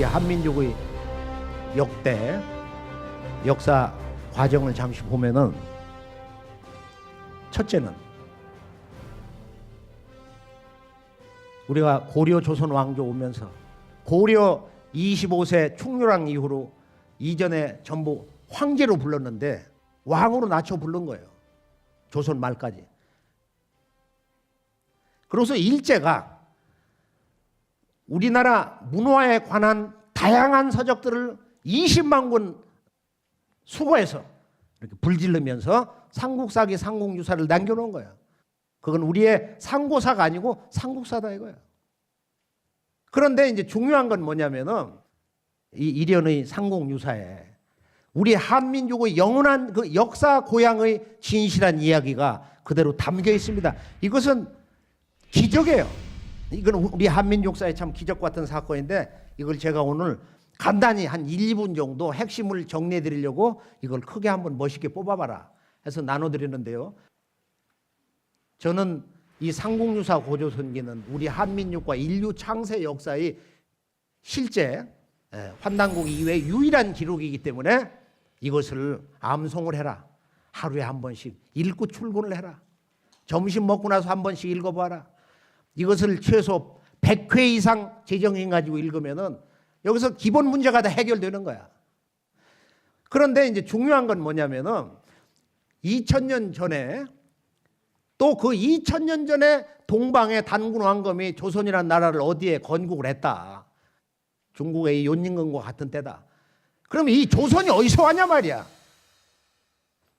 한민족의 역대 역사 과정을 잠시 보면은, 첫째는 우리가 고려 조선 왕조 오면서 고려 25세 충렬왕 이후로 이전에 전부 황제로 불렀는데 왕으로 낮춰 부른 거예요. 조선 말까지. 그래서 일제가 우리나라 문화에 관한 다양한 서적들을 20만 권 수거해서 이렇게 불질르면서 삼국사기 삼국유사를 남겨놓은 거예요. 그건 우리의 상고사가 아니고 삼국사다 이거예요. 그런데 이제 중요한 건 뭐냐면은 이 일련의 삼국유사에 우리 한민족의 영원한 그 역사 고향의 진실한 이야기가 그대로 담겨 있습니다. 이것은 기적이에요. 이건 우리 한민족사의 참 기적 같은 사건인데, 이걸 제가 오늘 간단히 한 1, 2분 정도 핵심을 정리해 드리려고 이걸 크게 한번 멋있게 뽑아봐라 해서 나눠드리는데요. 저는 이 삼국유사 고조선기는 우리 한민족과 인류 창세 역사의 실제 환단국 이외의 유일한 기록이기 때문에 이것을 암송을 해라. 하루에 한 번씩 읽고 출근을 해라. 점심 먹고 나서 한 번씩 읽어봐라. 이것을 최소 100회 이상 재정해가지고 읽으면은 여기서 기본 문제가 다 해결되는 거야. 그런데 이제 중요한 건 뭐냐면은 2000년 전에, 또 그 2000년 전에 동방의 단군 왕검이 조선이라는 나라를 어디에 건국을 했다. 중국의 연민군과 같은 때다. 그러면 이 조선이 어디서 왔냐 말이야.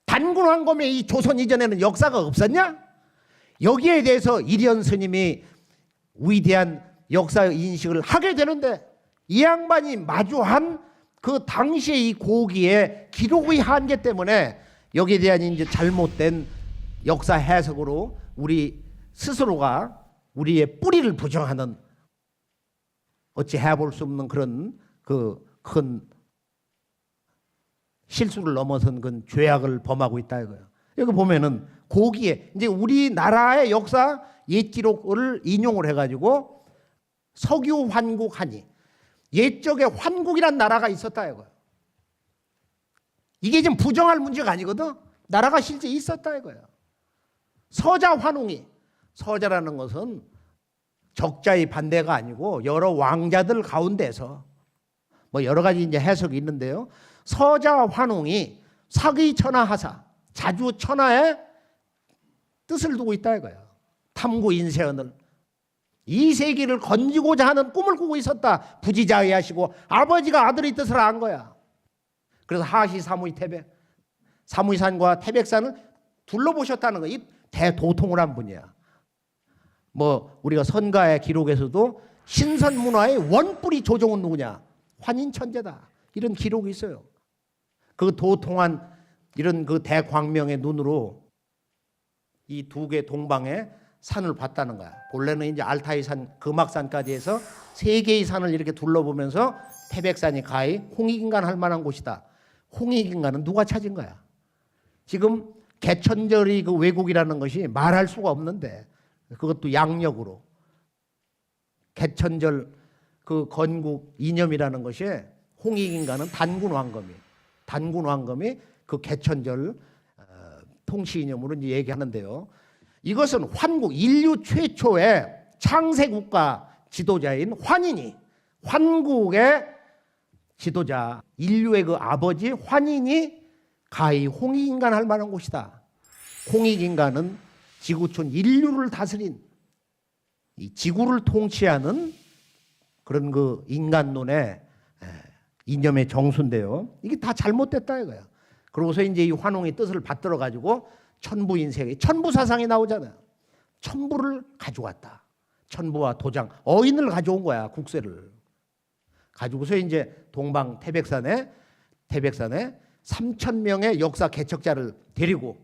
단군 왕검의 이 조선 이전에는 역사가 없었냐? 여기에 대해서 이련 스님이 위대한 역사 인식을 하게 되는데, 이 양반이 마주한 그 당시의 이 고기의 기록의 한계 때문에 여기에 대한 이제 잘못된 역사 해석으로 우리 스스로가 우리의 뿌리를 부정하는, 어찌 해볼 수 없는 그런 그 큰 실수를 넘어선 그 죄악을 범하고 있다 이거예요. 여기 보면은 고기에 이제 우리나라의 역사 옛 기록을 인용을 해가지고 석유 환국 하니, 옛적에 환국이란 나라가 있었다 이거예요. 이게 지금 부정할 문제가 아니거든. 나라가 실제 있었다 이거예요. 서자 환웅이, 서자라는 것은 적자의 반대가 아니고 여러 왕자들 가운데서 뭐 여러 가지 이제 해석이 있는데요. 서자 환웅이 사기천하하사, 자주천하의 뜻을 두고 있다 이거예요. 탐구 인세언을, 이 세계를 건지고자 하는 꿈을 꾸고 있었다. 부지자의하시고 아버지가 아들의 뜻을 안 거야. 그래서 하시 사무이 태백, 사무이산과 태백산을 둘러보셨다는 거. 이 대도통을 한 분이야. 뭐 우리가 선가의 기록에서도 신선 문화의 원뿌리 조정은 누구냐? 환인천재다. 이런 기록이 있어요. 그 도통한 이런 그 대광명의 눈으로 이 두 개 동방의 산을 봤다는 거야. 본래는 이제 알타이산, 금악산까지 해서 세 개의 산을 이렇게 둘러보면서 태백산이 가히 홍익인간 할 만한 곳이다. 홍익인간은 누가 찾은 거야? 지금 개천절이 그 왜곡이라는 것이 말할 수가 없는데, 그것도 양력으로 개천절 그 건국 이념이라는 것이, 홍익인간은 단군 왕검이 그 개천절 통치 이념으로 이제 얘기하는데요. 이것은 환국, 인류 최초의 창세국가 지도자인 환인이, 환국의 지도자, 인류의 그 아버지 환인이 가히 홍익인간 할 만한 곳이다. 홍익인간은 지구촌 인류를 다스린, 이 지구를 통치하는 그런 그 인간론의 이념의 정수인데요. 이게 다 잘못됐다 이거야. 그러고서 이제 이 환웅의 뜻을 받들어 가지고 천부인세계, 천부사상이 나오잖아요. 천부를 가져왔다. 천부와 도장, 어인을 가져온 거야. 국세를 가지고서 이제 동방 태백산에 3,000명의 역사 개척자를 데리고,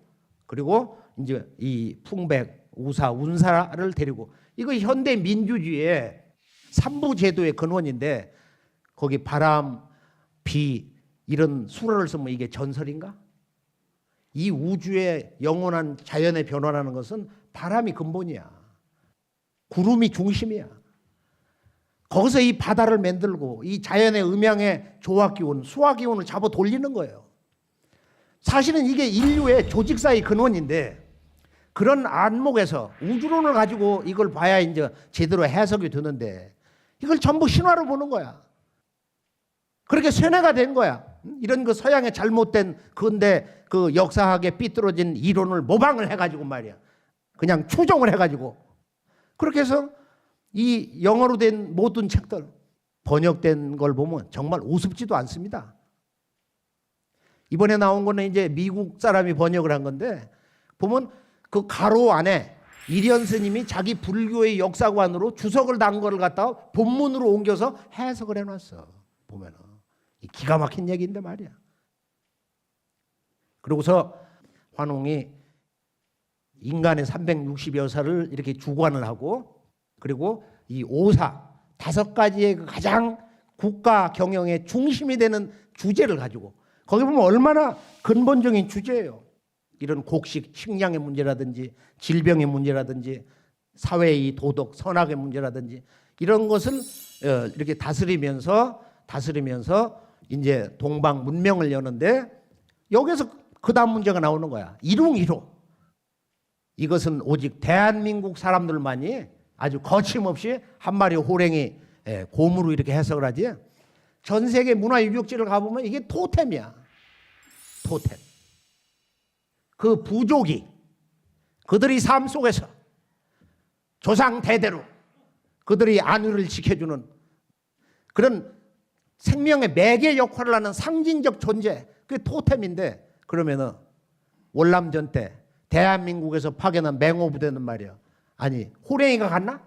그리고 이제 이 풍백, 우사, 운사를 데리고, 이거 현대 민주주의의 삼부 제도의 근원인데, 거기 바람, 비 이런 수로를 쓰면 이게 전설인가? 이 우주의 영원한 자연의 변화라는 것은 바람이 근본이야. 구름이 중심이야. 거기서 이 바다를 만들고 이 자연의 음양의 조화기운, 수화기운을 잡아 돌리는 거예요. 사실은 이게 인류의 조직사의 근원인데 그런 안목에서 우주론을 가지고 이걸 봐야 이제 제대로 해석이 되는데 이걸 전부 신화로 보는 거야. 그렇게 세뇌가 된 거야. 이런 그 서양의 잘못된 근대 그 역사학에 삐뚤어진 이론을 모방을 해가지고 말이야. 그냥 추종을 해가지고. 그렇게 해서 이 영어로 된 모든 책들 번역된 걸 보면 정말 우습지도 않습니다. 이번에 나온 거는 이제 미국 사람이 번역을 한 건데 보면 그 가로 안에 이련 스님이 자기 불교의 역사관으로 주석을 단 거를 갖다가 본문으로 옮겨서 해석을 해놨어. 보면은 기가 막힌 얘기인데 말이야. 그러고서 환웅이 인간의 360여 살을 이렇게 주관을 하고 그리고 이 오사 5가지의 그 가장 국가 경영의 중심이 되는 주제를 가지고 거기 보면 얼마나 근본적인 주제예요. 이런 곡식, 식량의 문제라든지 질병의 문제라든지 사회의 도덕, 선악의 문제라든지 이런 것을 이렇게 다스리면서 이제 동방 문명을 여는데 여기서 그 다음 문제가 나오는 거야. 일웅이로. 이것은 오직 대한민국 사람들만이 아주 거침없이 한 마리 호랭이 곰으로 이렇게 해석을 하지. 전 세계 문화유적지를 가보면 이게 토템이야. 토템. 그 부족이 그들의 삶 속에서 조상 대대로 그들의 안위를 지켜주는 그런 생명의 매개 역할을 하는 상징적 존재, 그게 토템인데 그러면은 월남전 때 대한민국에서 파견한 맹호부대는 말이야. 아니 호랭이가 갔나?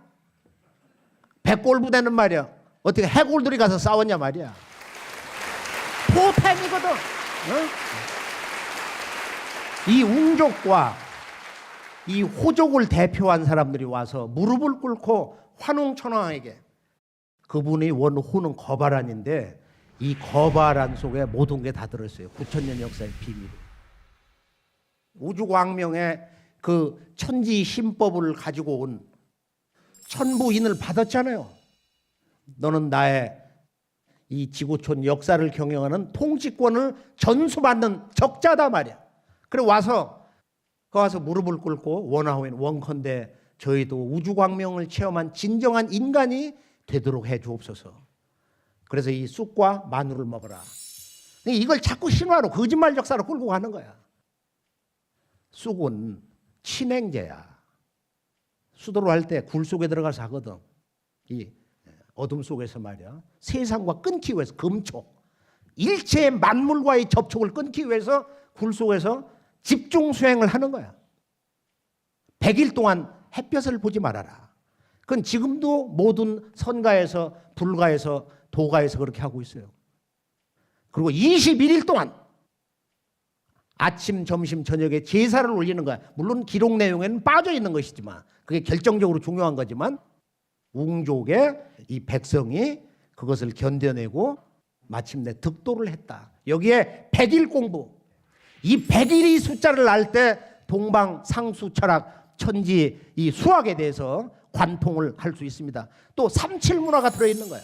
백골부대는 말이야. 어떻게 해골들이 가서 싸웠냐 말이야. 토템이거든. 이 웅족과 이 호족을 대표한 사람들이 와서 무릎을 꿇고 환웅천왕에게 그분의 원호는 거바란인데 이 거바란 속에 모든 게 다 들어있어요. 9,000년 역사의 비밀. 우주광명의 그 천지 신법을 가지고 온 천부인을 받았잖아요. 너는 나의 이 지구촌 역사를 경영하는 통치권을 전수받는 적자다 말이야. 그래 와서 무릎을 꿇고 원하오인 원컨대 저희도 우주광명을 체험한 진정한 인간이 되도록 해 주옵소서. 그래서 이 쑥과 마늘을 먹어라. 이걸 자꾸 신화로 거짓말 역사로 끌고 가는 거야. 쑥은 친행제야. 수도로 할 때 굴 속에 들어가서 하거든. 이 어둠 속에서 말이야. 세상과 끊기 위해서 금촉. 일체의 만물과의 접촉을 끊기 위해서 굴 속에서 집중 수행을 하는 거야. 100일 동안 햇볕을 보지 말아라. 그건 지금도 모든 선가에서 불가에서 도가에서 그렇게 하고 있어요. 그리고 21일 동안 아침, 점심, 저녁에 제사를 올리는 거야. 물론 기록 내용에는 빠져 있는 것이지만 그게 결정적으로 중요한 거지만 웅족의 이 백성이 그것을 견뎌내고 마침내 득도를 했다. 여기에 100일 공부. 이 100일이 숫자를 알 때 동방 상수 철학 천지 이 수학에 대해서 관통을 할 수 있습니다. 또 삼칠문화가 들어있는 거야.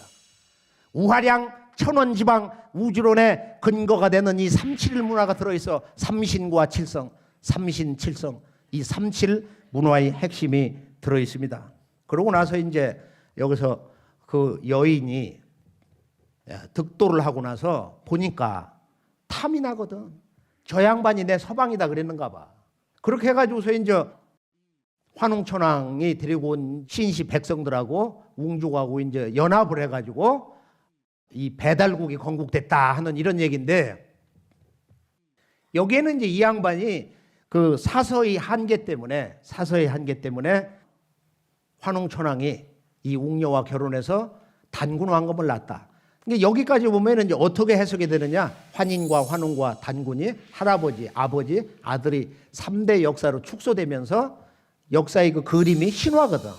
우하량 천원지방 우주론의 근거가 되는 이 삼칠문화가 들어있어. 삼신과 칠성, 삼신칠성 이 삼칠문화의 핵심이 들어있습니다. 그러고 나서 이제 여기서 그 여인이 득도를 하고 나서 보니까 탐이 나거든. 저 양반이 내 서방이다 그랬는가 봐. 그렇게 해가지고서 이제 환웅천왕이 데리고 온 신시 백성들하고 웅족하고 이제 연합을 해가지고 이 배달국이 건국됐다 하는 이런 얘기인데 여기에는 이제 이 양반이 그 사서의 한계 때문에 환웅천왕이 이 웅녀와 결혼해서 단군 왕검을 낳았다. 그러니까 여기까지 보면 이제 어떻게 해석이 되느냐? 환인과 환웅과 단군이 할아버지, 아버지, 아들이 3대 역사로 축소되면서 역사의 그 그림이 신화거든.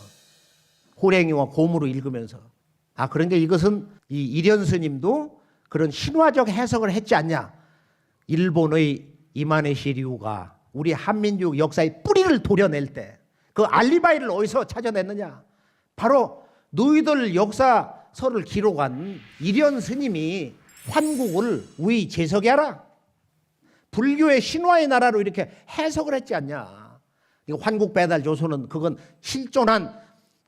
호랭이와 곰으로 읽으면서. 그런데 이것은 이 이련 스님도 그런 신화적 해석을 했지 않냐? 일본의 이마네 시리우가 우리 한민족 역사의 뿌리를 도려낼 때 그 알리바이를 어디서 찾아냈느냐? 바로 너희들 역사 서를 기록한 일현 스님이 환국을 우리 재석이 하라. 불교의 신화의 나라로 이렇게 해석을 했지 않냐. 환국 배달 조선은 그건 실존한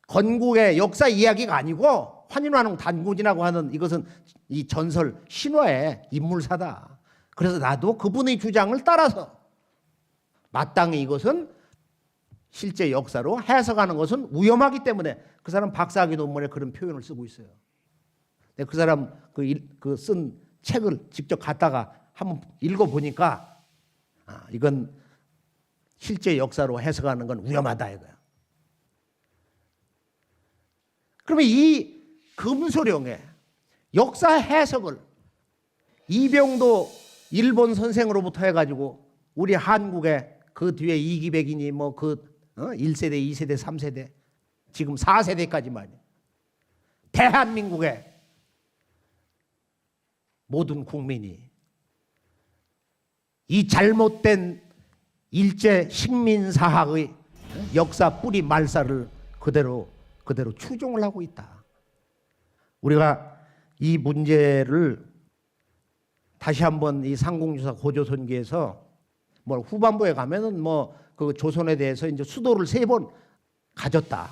건국의 역사 이야기가 아니고 환인환웅 단군이라고 하는 이것은 이 전설 신화의 인물사다. 그래서 나도 그분의 주장을 따라서 마땅히 이것은 실제 역사로 해석하는 것은 위험하기 때문에 그 사람 박사학위 논문에 그런 표현을 쓰고 있어요. 그 사람 그 쓴 책을 직접 갖다가 한번 읽어보니까 이건 실제 역사로 해석하는 건 위험하다 이거야. 그러면 이 금소령의 역사 해석을 이병도 일본 선생으로부터 해가지고 우리 한국에 그 뒤에 이기백이니 뭐 그 1세대, 2세대, 3세대 지금 4세대까지 말이야. 대한민국의 모든 국민이 이 잘못된 일제 식민사학의 역사 뿌리 말살을 그대로 추종을 하고 있다. 우리가 이 문제를 다시 한번 이 상공주사 고조선기에서 뭐 후반부에 가면은 뭐 그 조선에 대해서 이제 수도를 3번 가졌다.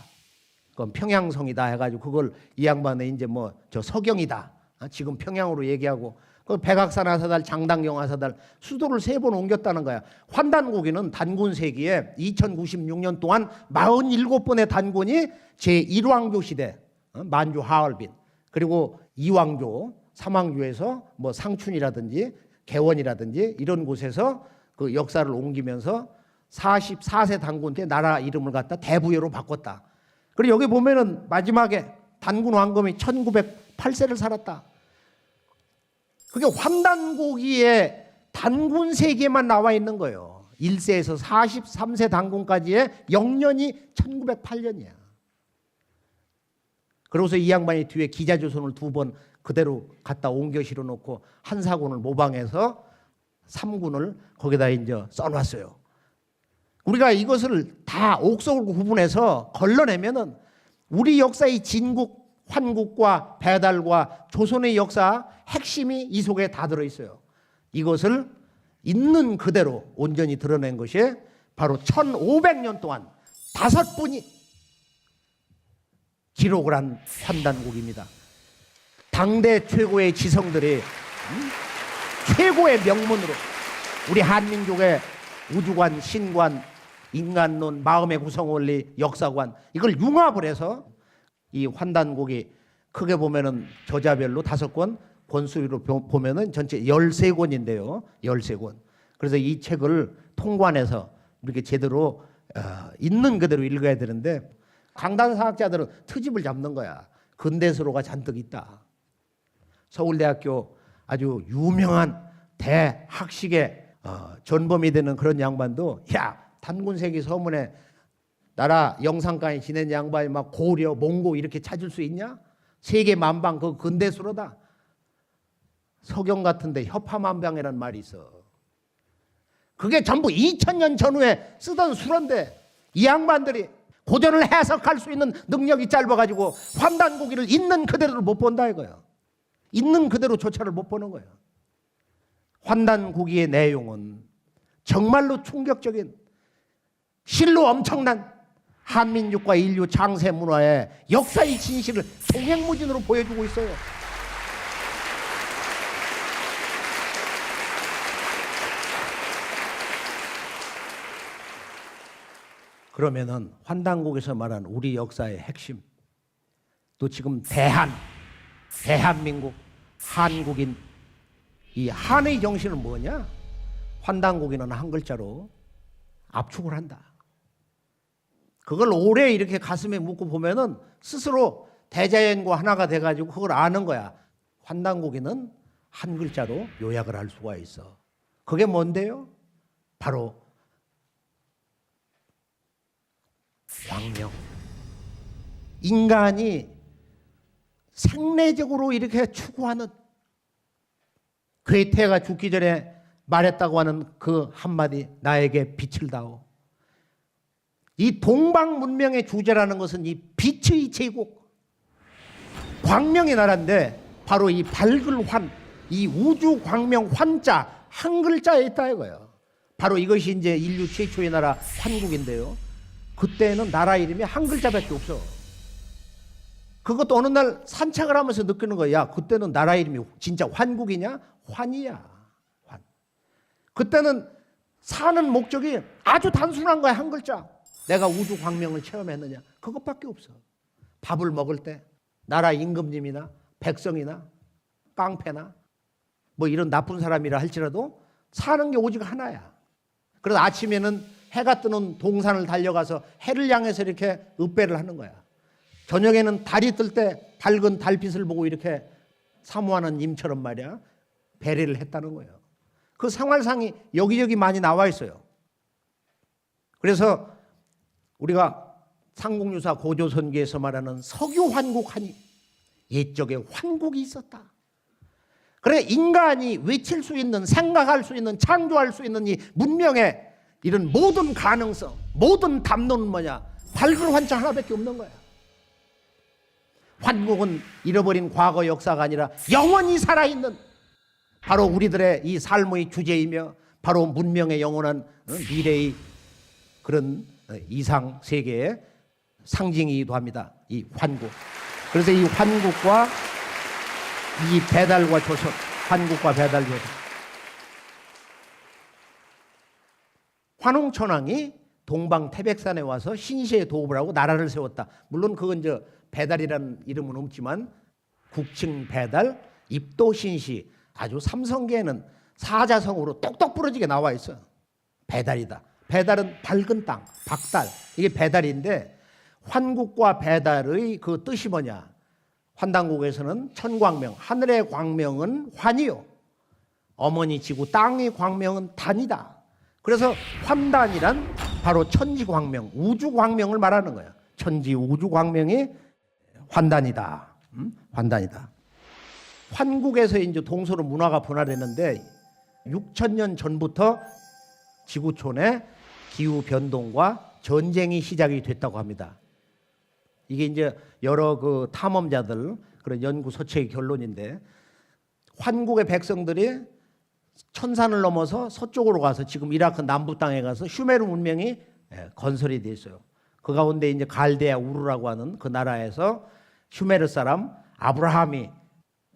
그건 평양성이다 해가지고 그걸 이 양반에 이제 뭐 저 서경이다. 지금 평양으로 얘기하고 그 백악산 하사달, 장당경 하사달 수도를 3번 옮겼다는 거야. 환단고기는 단군 세기에 2096년 동안 47번의 단군이 제1왕조 시대 만주 하얼빈 그리고 2왕조 3왕조에서 뭐 상춘이라든지 개원이라든지 이런 곳에서 그 역사를 옮기면서 44세 단군 때 나라 이름을 갖다 대부여로 바꿨다. 그리고 여기 보면은 마지막에 단군 왕검이 1908세를 살았다. 그게 환단고기의 단군 세계만 나와 있는 거예요. 1세에서 43세 단군까지의 영년이 1908년이야. 그러고서 이 양반이 뒤에 기자조선을 2번 그대로 갖다 옮겨 실어놓고 한사군을 모방해서 3군을 거기다 이제 써놨어요. 우리가 이것을 다 옥석을 구분해서 걸러내면은 우리 역사의 진국, 환국과 배달과 조선의 역사 핵심이 이 속에 다 들어있어요. 이것을 있는 그대로 온전히 드러낸 것이 바로 1500년 동안 5분이 기록을 한 환단국입니다. 당대 최고의 지성들이 최고의 명문으로 우리 한민족의 우주관, 신관, 인간론, 마음의 구성원리, 역사관 이걸 융합을 해서 이 환단국이 크게 보면은 저자별로 5권, 권수위로 보면은 전체 13권인데요. 13권. 그래서 이 책을 통관해서 이렇게 제대로 있는 그대로 읽어야 되는데 강단사학자들은 트집을 잡는 거야. 근대서로가 잔뜩 있다. 서울대학교 아주 유명한 대학식의 전범이 되는 그런 양반도 야 단군세기 서문에 나라 영상가에 지낸 양반이 막 고려, 몽고 이렇게 찾을 수 있냐? 세계 만방 그 근대수로다. 서경 같은데 협화만방이라는 말이 있어. 그게 전부 2000년 전후에 쓰던 수로인데 이 양반들이 고전을 해석할 수 있는 능력이 짧아가지고 환단고기를 있는 그대로 못 본다 이거야. 있는 그대로 조차를 못 보는 거야. 환단고기의 내용은 정말로 충격적인 실로 엄청난 한민족과 인류 장세 문화의 역사의 진실을 동행무진으로 보여주고 있어요. 그러면은 환단국에서 말한 우리 역사의 핵심 또 지금 대한민국, 한국인 이 한의 정신은 뭐냐? 환단국인은 한 글자로 압축을 한다. 그걸 오래 이렇게 가슴에 묻고 보면은 스스로 대자연과 하나가 돼가지고 그걸 아는 거야. 환단국인은 한 글자로 요약을 할 수가 있어. 그게 뭔데요? 바로 광명. 인간이 생내적으로 이렇게 추구하는 괴테가 죽기 전에 말했다고 하는 그 한마디 나에게 빛을 다오. 이 동방 문명의 주제라는 것은 이 빛의 제국, 광명의 나라인데 바로 이 밝을 환, 이 우주 광명 환자 한 글자에 있다 이거예요. 바로 이것이 이제 인류 최초의 나라 환국인데요. 그때는 나라 이름이 한 글자밖에 없어. 그것도 어느 날 산책을 하면서 느끼는 거야. 야, 그때는 나라 이름이 진짜 환국이냐? 환이야. 환. 그때는 사는 목적이 아주 단순한 거야. 한 글자. 내가 우주 광명을 체험했느냐? 그것밖에 없어. 밥을 먹을 때 나라 임금님이나 백성이나 깡패나 뭐 이런 나쁜 사람이라 할지라도 사는 게 오직 하나야. 그래서 아침에는 해가 뜨는 동산을 달려가서 해를 향해서 이렇게 읍배를 하는 거야. 저녁에는 달이 뜰 때 밝은 달빛을 보고 이렇게 사모하는 임처럼 말이야 배례를 했다는 거예요. 그 생활상이 여기저기 많이 나와 있어요. 그래서 우리가 상국유사 고조선계에서 말하는 석유환국하니 옛적에 환국이 있었다. 그래 인간이 외칠 수 있는, 생각할 수 있는, 창조할 수 있는 이 문명의 이런 모든 가능성, 모든 담론은 뭐냐? 밝은 환자 하나밖에 없는 거야. 환국은 잃어버린 과거 역사가 아니라 영원히 살아있는 바로 우리들의 이 삶의 주제이며 바로 문명의 영원한 미래의 그런 이상 세계의 상징이기도 합니다. 이 환국. 그래서 이 환국과 이 배달과 조선, 환국과 배달 조선. 환웅천왕이 동방태백산에 와서 신시에 도읍을 하고 나라를 세웠다. 물론 그건 배달이라는 이름은 없지만 국칭 배달, 입도 신시, 아주 삼성계에는 사자성어로 똑똑 부러지게 나와 있어요. 배달이다. 배달은 밝은 땅, 박달. 이게 배달인데 환국과 배달의 그 뜻이 뭐냐? 환단국에서는 천광명, 하늘의 광명은 환이요. 어머니 지구 땅의 광명은 단이다. 그래서 환단이란 바로 천지광명, 우주광명을 말하는 거야. 천지 우주광명이 환단이다. 환단이다. 환국에서 이제 동서로 문화가 분화됐는데 6,000년 전부터 지구촌에 기후 변동과 전쟁이 시작이 됐다고 합니다. 이게 이제 여러 그 탐험자들 그런 연구 서체의 결론인데 환국의 백성들이 천산을 넘어서 서쪽으로 가서 지금 이라크 남부 땅에 가서 슈메르 문명이 건설이 돼 있어요. 그 가운데 이제 갈대아 우르라고 하는 그 나라에서 슈메르 사람 아브라함이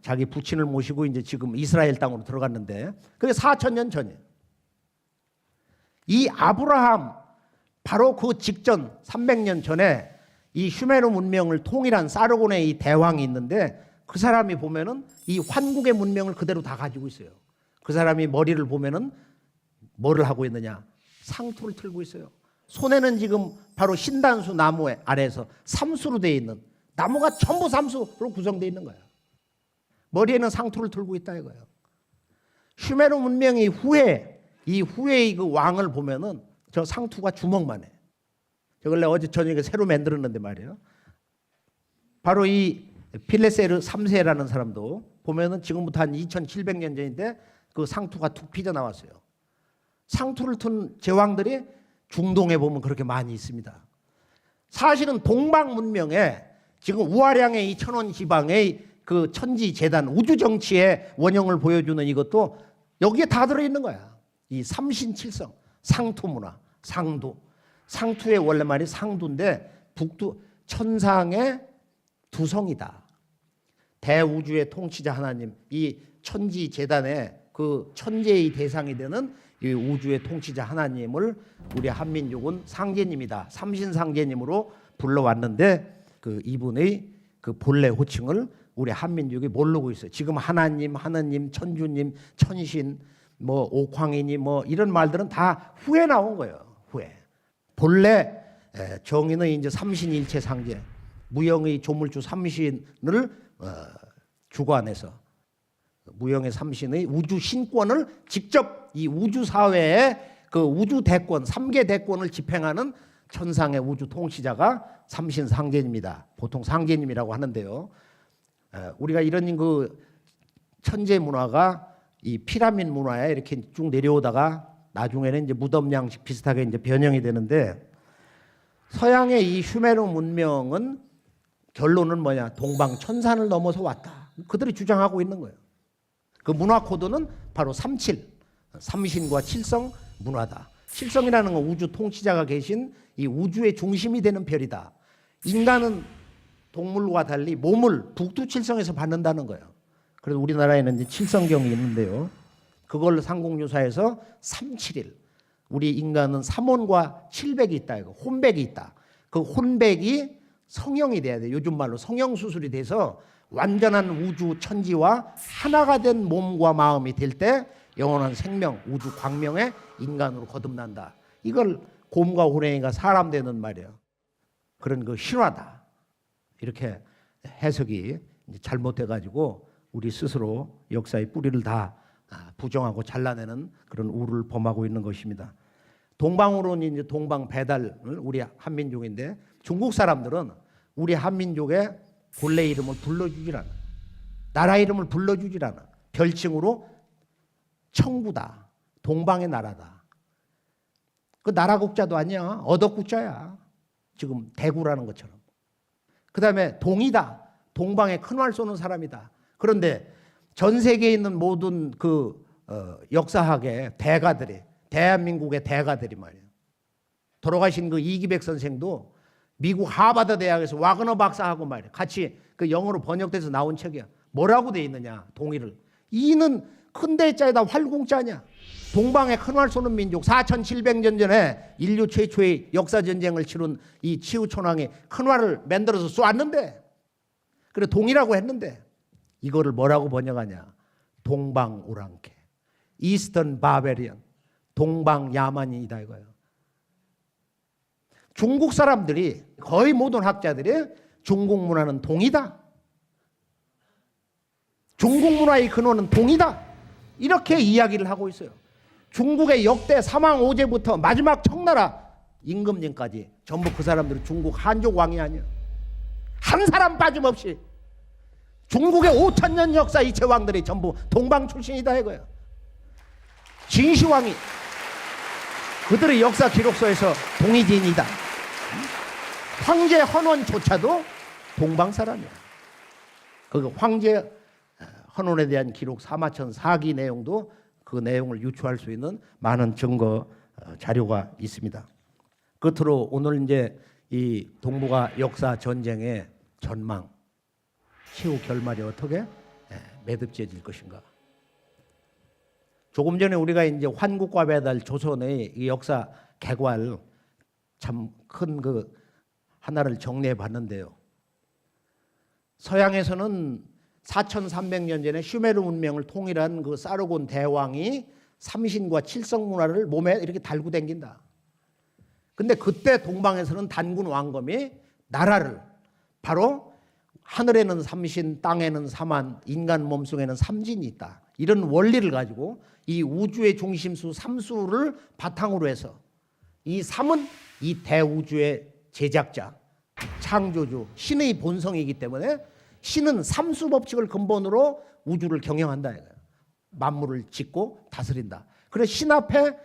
자기 부친을 모시고 이제 지금 이스라엘 땅으로 들어갔는데 그게 4,000년 전이에요. 이 아브라함 바로 그 직전 300년 전에 이 슈메르 문명을 통일한 사르곤의 이 대왕이 있는데 그 사람이 보면은 이 환국의 문명을 그대로 다 가지고 있어요. 그 사람이 머리를 보면은 뭐를 하고 있느냐? 상투를 틀고 있어요. 손에는 지금 바로 신단수 나무 아래에서 삼수로 되어 있는 나무가 전부 삼수로 구성되어 있는 거예요. 머리에는 상투를 틀고 있다 이거예요. 슈메르 문명의 후에 이 후에의 그 왕을 보면은 저 상투가 주먹만 해. 저걸 내가 어제 저녁에 새로 만들었는데 말이에요. 바로 이 필레세르 3세라는 사람도 보면은 지금부터 한 2700년 전인데 그 상투가 툭 삐져 나왔어요. 상투를 튼 제왕들이 중동에 보면 그렇게 많이 있습니다. 사실은 동방 문명에 지금 우아량의 이 천원 지방의 그 천지 재단 우주 정치의 원형을 보여주는 이것도 여기에 다 들어있는 거야. 이 삼신칠성, 상투 문화, 상두. 상투의 원래 말이 상두인데 북두 천상의 두성이다. 대우주의 통치자 하나님, 이 천지 재단의 그 천재의 대상이 되는 이 우주의 통치자 하나님을 우리 한민족은 상제님이다. 삼신상제님으로 불러왔는데 그 이분의 그 본래 호칭을 우리 한민족이 모르고 있어요. 지금 하나님, 하느님, 천주님, 천신, 뭐 옥황이니 뭐 이런 말들은 다 후에 나온 거예요. 후에. 본래 정의는 이제 삼신일체 상제, 무형의 조물주 삼신을 주관해서 무형의 삼신의 우주 신권을 직접 이 우주 사회의 그 우주 대권, 3개 대권을 집행하는 천상의 우주 통치자가 삼신 상제입니다. 보통 상제님이라고 하는데요. 우리가 이런 그 천재 문화가 이 피라미드 문화에 이렇게 쭉 내려오다가 나중에는 이제 무덤 양식 비슷하게 이제 변형이 되는데 서양의 이 슈메르 문명은 결론은 뭐냐? 동방천산을 넘어서 왔다. 그들이 주장하고 있는 거예요. 그 문화 코드는 바로 삼칠, 삼신과 칠성 문화다. 칠성이라는 건 우주 통치자가 계신 이 우주의 중심이 되는 별이다. 인간은 동물과 달리 몸을 북두칠성에서 받는다는 거예요. 그래서 우리나라에는 이제 칠성경이 있는데요. 그걸 상공유사해서 371. 우리 인간은 삼혼과 칠백이 있다. 이거 혼백이 있다. 그 혼백이 성형이 돼야 돼. 요즘 말로 성형 수술이 돼서 완전한 우주 천지와 하나가 된 몸과 마음이 될 때 영원한 생명, 우주 광명의 인간으로 거듭난다. 이걸 곰과 호랭이가 사람 되는 말이에요. 그런 그 신화다. 이렇게 해석이 잘못돼가지고 우리 스스로 역사의 뿌리를 다 부정하고 잘라내는 그런 우를 범하고 있는 것입니다. 동방으로는 이제 동방 배달을 우리 한민족인데 중국 사람들은 우리 한민족의 본래 이름을 불러주질 않아. 나라 이름을 불러주질 않아. 별칭으로 청구다. 동방의 나라다. 그 나라 국자도 아니야. 어덕 국자야. 지금 대구라는 것처럼. 그 다음에 동이다. 동방에 큰 활 쏘는 사람이다. 그런데 전 세계에 있는 모든 그 역사학의 대가들이, 대한민국의 대가들이 말이에요. 돌아가신 그 이기백 선생도 미국 하버드 대학에서 와그너 박사하고 말이에요. 같이 그 영어로 번역돼서 나온 책이야. 뭐라고 돼 있느냐? 동의를. 이는 큰 대자에다 활공자냐? 동방에 큰 활 쏘는 민족. 4700년 전에 인류 최초의 역사 전쟁을 치른 이 치우천왕이 큰 활을 만들어서 쏘았는데, 그래 동이라고 했는데 이거를 뭐라고 번역하냐? 동방 오랑캐, 이스턴 바베리언, 동방 야만인이다 이거예요. 중국 사람들이 거의 모든 학자들이 중국 문화는 동이다. 중국 문화의 근원은 동이다. 이렇게 이야기를 하고 있어요. 중국의 역대 사망 오제부터 마지막 청나라 임금님까지 전부 그 사람들은 중국 한족 왕이 아니에요. 한 사람 빠짐없이 중국의 5000년 역사 이 제왕들이 전부 동방 출신이다 이거예요. 진시황이 그들의 역사 기록서에서 동이진이다. 황제 헌원조차도 동방 사람이야. 그 황제 헌원에 대한 기록 사마천 사기 내용도 그 내용을 유추할 수 있는 많은 증거 자료가 있습니다. 끝으로 오늘 이제 이 동북아 역사 전쟁의 전망, 최후 결말이 어떻게 매듭지어질 것인가. 조금 전에 우리가 이제 환국과 배달 조선의 이 역사 개괄 참 큰 그 하나를 정리해 봤는데요. 서양에서는 4300년 전에 슈메르 문명을 통일한 그 사르곤 대왕이 삼신과 칠성 문화를 몸에 이렇게 달고 댕긴다. 근데 그때 동방에서는 단군 왕검이 나라를 바로 하늘에는 삼신, 땅에는 삼한, 인간 몸속에는 삼진이 있다. 이런 원리를 가지고 이 우주의 중심수 삼수를 바탕으로 해서 이 삼은 이 대우주의 제작자, 창조주, 신의 본성이기 때문에 신은 삼수 법칙을 근본으로 우주를 경영한다. 만물을 짓고 다스린다. 그래서 신 앞에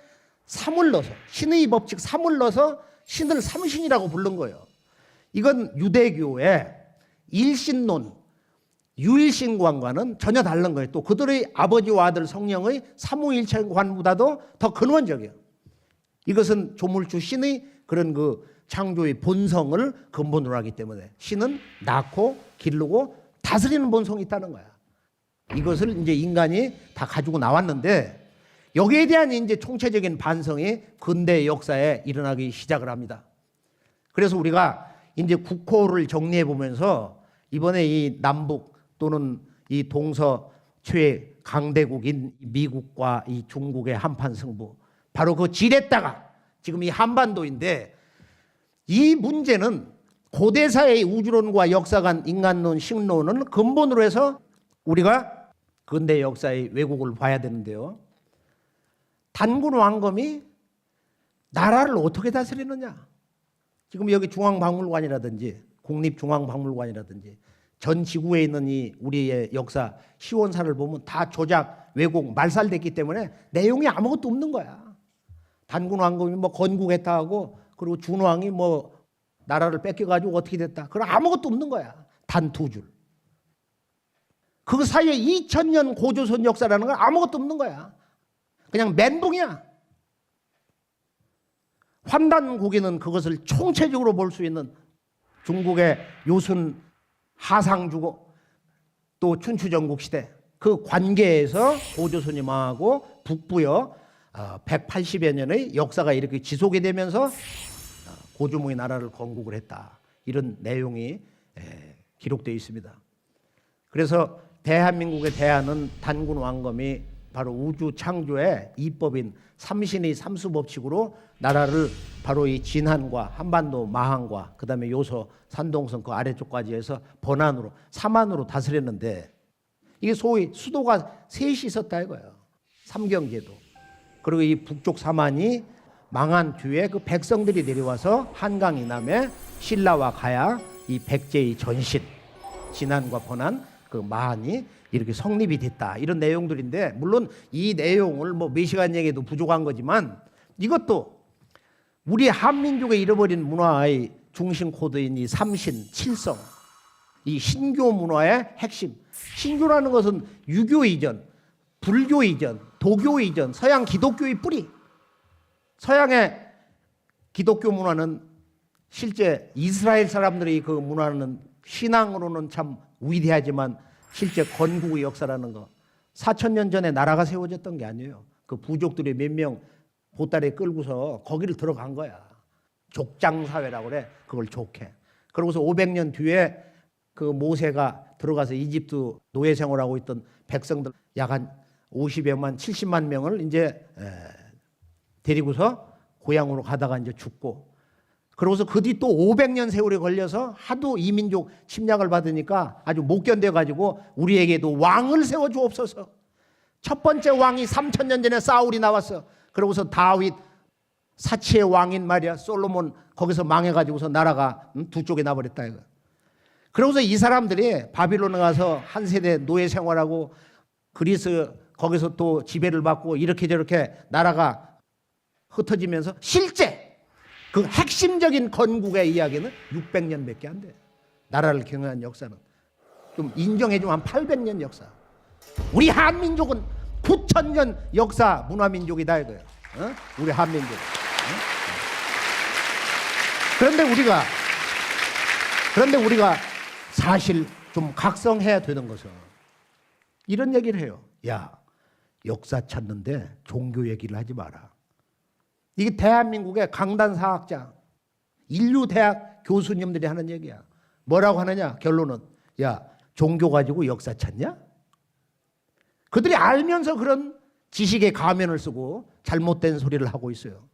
삼을 넣어서 신의 법칙 삼을 넣어서 신을 삼신이라고 부른 거예요. 이건 유대교의 일신론, 유일신관과는 전혀 다른 거예요. 또 그들의 아버지와 아들 성령의 삼위일체관보다도 더 근원적이에요. 이것은 조물주 신의 그런 그 창조의 본성을 근본으로 하기 때문에 신은 낳고 기르고 다스리는 본성이 있다는 거야. 이것을 이제 인간이 다 가지고 나왔는데 여기에 대한 이제 총체적인 반성이 근대 역사에 일어나기 시작을 합니다. 그래서 우리가 이제 국호를 정리해 보면서 이번에 이 남북 또는 이 동서 최강대국인 미국과 이 중국의 한판 승부, 바로 그 지렛다가 지금 이 한반도인데, 이 문제는 고대사의 우주론과 역사관, 인간론, 신론은 근본으로 해서 우리가 근대 역사의 왜곡을 봐야 되는데요. 단군 왕검이 나라를 어떻게 다스리느냐? 지금 여기 중앙박물관이라든지 국립중앙박물관이라든지 전 지구에 있는 이 우리의 역사 시원사를 보면 다 조작, 왜곡, 말살됐기 때문에 내용이 아무것도 없는 거야. 단군 왕검이 뭐 건국했다 하고, 그리고 준왕이 뭐 나라를 뺏겨가지고 어떻게 됐다. 그럼 아무것도 없는 거야. 단 2줄. 그 사이에 2000년 고조선 역사라는 건 아무것도 없는 거야. 그냥 멘붕이야. 환단국에는 그것을 총체적으로 볼 수 있는 중국의 요순 하상주고 또 춘추전국 시대 그 관계에서 고조선이 망하고 북부여 180여 년의 역사가 이렇게 지속이 되면서 고조몽의 나라를 건국을 했다. 이런 내용이 기록되어 있습니다. 그래서 대한민국의 대안은 단군 왕검이 바로 우주 창조의 이법인 삼신의 삼수법칙으로 나라를 바로 이 진한과 한반도 마한과 그다음에 요소 산동성 그 아래쪽까지 해서 번안으로 삼안으로 다스렸는데 이게 소위 수도가 셋이 있었다 이거예요. 삼경제도. 그리고 이 북쪽 삼안이 망한 뒤에 그 백성들이 내려와서 한강 이남에 신라와 가야 이 백제의 전신 진한과 번안 그 마한이 이렇게 성립이 됐다. 이런 내용들인데 물론 이 내용을 뭐 몇 시간 얘기해도 부족한 거지만 이것도 우리 한민족의 잃어버린 문화의 중심 코드인 이 삼신, 칠성, 이 신교 문화의 핵심. 신교라는 것은 유교 이전, 불교 이전, 도교 이전, 서양 기독교의 뿌리. 서양의 기독교 문화는 실제 이스라엘 사람들의 그 문화는 신앙으로는 참 위대하지만 실제 건국의 역사라는 거 4000년 전에 나라가 세워졌던 게 아니에요. 그 부족들이 몇 명 보따리에 끌고서 거기를 들어간 거야. 족장사회라고 그래. 그걸 족해. 그러고서 500년 뒤에 그 모세가 들어가서 이집트 노예 생활하고 있던 백성들 약 한 50여만 70만 명을 이제 데리고서 고향으로 가다가 이제 죽고 그러고서 그 뒤 또 500년 세월이 걸려서 하도 이민족 침략을 받으니까 아주 못 견뎌가지고 우리에게도 왕을 세워주옵소서. 첫 번째 왕이 3000년 전에 사울이 나왔어. 그러고서 다윗 사치의 왕인 말이야. 솔로몬 거기서 망해가지고서 나라가 두 쪽에 나버렸다 이거. 그러고서 이 사람들이 바빌론에 가서 한 세대 노예 생활하고 그리스 거기서 또 지배를 받고 이렇게 저렇게 나라가 흩어지면서 실제 그 핵심적인 건국의 이야기는 600년밖에 안 돼. 나라를 경영한 역사는 좀 인정해주면 한 800년 역사. 우리 한민족은 9000년 역사 문화민족이다 이거예요. 우리 한민족. 그런데 우리가 사실 좀 각성해야 되는 것은 이런 얘기를 해요. 야, 역사 찾는데 종교 얘기를 하지 마라. 이게 대한민국의 강단사학자, 인류대학 교수님들이 하는 얘기야. 뭐라고 하느냐? 결론은 야, 종교 가지고 역사 찾냐? 그들이 알면서 그런 지식의 가면을 쓰고 잘못된 소리를 하고 있어요.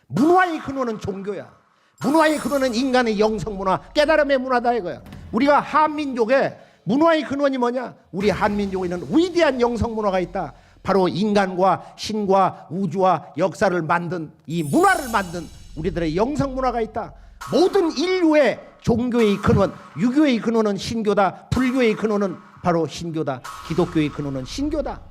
문화의 근원은 종교야. 문화의 근원은 인간의 영성문화, 깨달음의 문화다 이거야. 우리가 한민족의 문화의 근원이 뭐냐? 우리 한민족에는 위대한 영성문화가 있다. 바로 인간과 신과 우주와 역사를 만든 이 문화를 만든 우리들의 영성문화가 있다. 모든 인류의 종교의 근원, 유교의 근원은 신교다. 불교의 근원은 바로 신교다. 기독교의 근원은 신교다.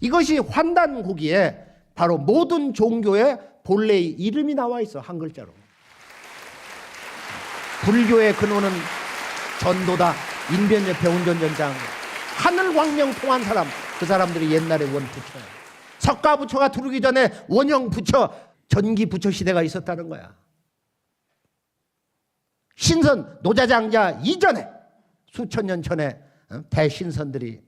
이것이 환단고기에 바로 모든 종교의 본래의 이름이 나와 있어. 한 글자로. 불교의 근원은 전도다. 인변협회 운전전장. 하늘광명 통한 사람. 그 사람들이 옛날에 원부처야. 석가부처가 들어오기 전에 원형부처, 전기부처 시대가 있었다는 거야. 신선, 노자장자 이전에 수천 년 전에 대신선들이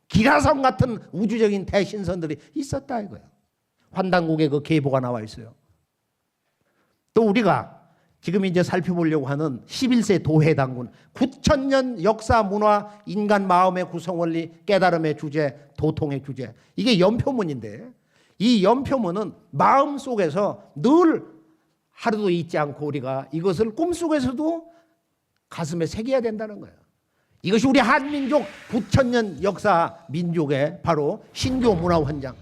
기라성 같은 우주적인 대신선들이 있었다 이거야. 환단국에 그 계보가 나와 있어요. 또 우리가 지금 이제 살펴보려고 하는 11세 도해당군 9000년 역사 문화 인간 마음의 구성원리 깨달음의 주제 도통의 주제 이게 연표문인데 이 연표문은 마음속에서 늘 하루도 잊지 않고 우리가 이것을 꿈속에서도 가슴에 새겨야 된다는 거예요. 이것이 우리 한민족 9000년 역사 민족의 바로 신교 문화 헌장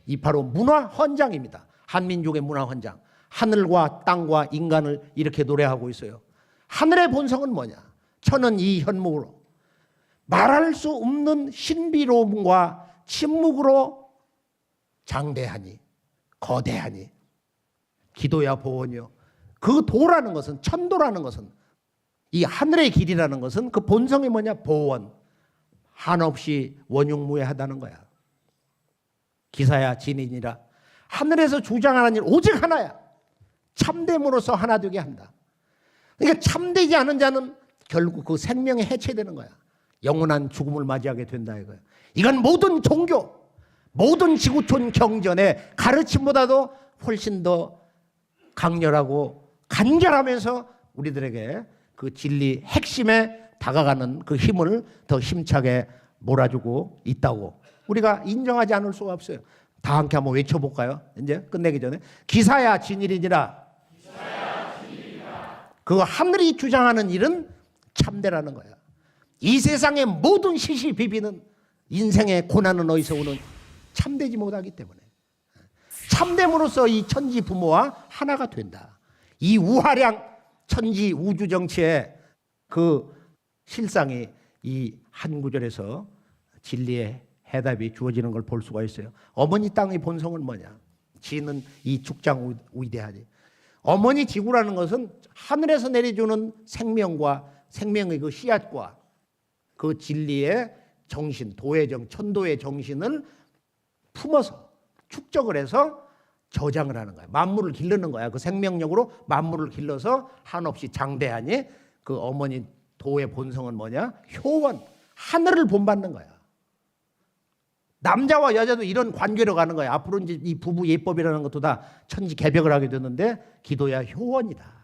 이 바로 문화 헌장입니다. 한민족의 문화 헌장. 하늘과 땅과 인간을 이렇게 노래하고 있어요. 하늘의 본성은 뭐냐? 천은 이 현목으로 말할 수 없는 신비로움과 침묵으로 장대하니 거대하니 기도야 보원이요 그 도라는 것은, 천도라는 것은, 이 하늘의 길이라는 것은 그 본성이 뭐냐? 보원. 한없이 원흉무해하다는 거야. 기사야 진인이라. 하늘에서 주장하는 일 오직 하나야. 참됨으로써 하나 되게 한다. 그러니까 참되지 않은 자는 결국 그 생명이 해체되는 거야. 영원한 죽음을 맞이하게 된다 이거야. 이건 모든 종교, 모든 지구촌 경전의 가르침보다도 훨씬 더 강렬하고 간결하면서 우리들에게 그 진리 핵심에 다가가는 그 힘을 더 힘차게 몰아주고 있다고 우리가 인정하지 않을 수가 없어요. 다 함께 한번 외쳐볼까요? 이제 끝내기 전에. 기사야 진일이니라. 그 하늘이 주장하는 일은 참되라는 거야. 이 세상의 모든 시시비비는, 인생의 고난은 어디서 오는? 참되지 못하기 때문에. 참됨으로써 이 천지 부모와 하나가 된다. 이 우하량 천지 우주 정치의 그 실상이 이 한 구절에서 진리의 해답이 주어지는 걸 볼 수가 있어요. 어머니 땅의 본성은 뭐냐? 지는 이 죽장 위대하지. 어머니 지구라는 것은 하늘에서 내려주는 생명과 생명의 그 씨앗과 그 진리의 정신, 도의 천도의 정신을 품어서 축적을 해서 저장을 하는 거야. 만물을 기르는 거야. 그 생명력으로 만물을 길러서 한없이 장대하니 그 어머니 도의 본성은 뭐냐? 효원, 하늘을 본받는 거야. 남자와 여자도 이런 관계로 가는 거야. 앞으로 이제 이 부부 예법이라는 것도 다 천지 개벽을 하게 되는데 기도야 효원이다.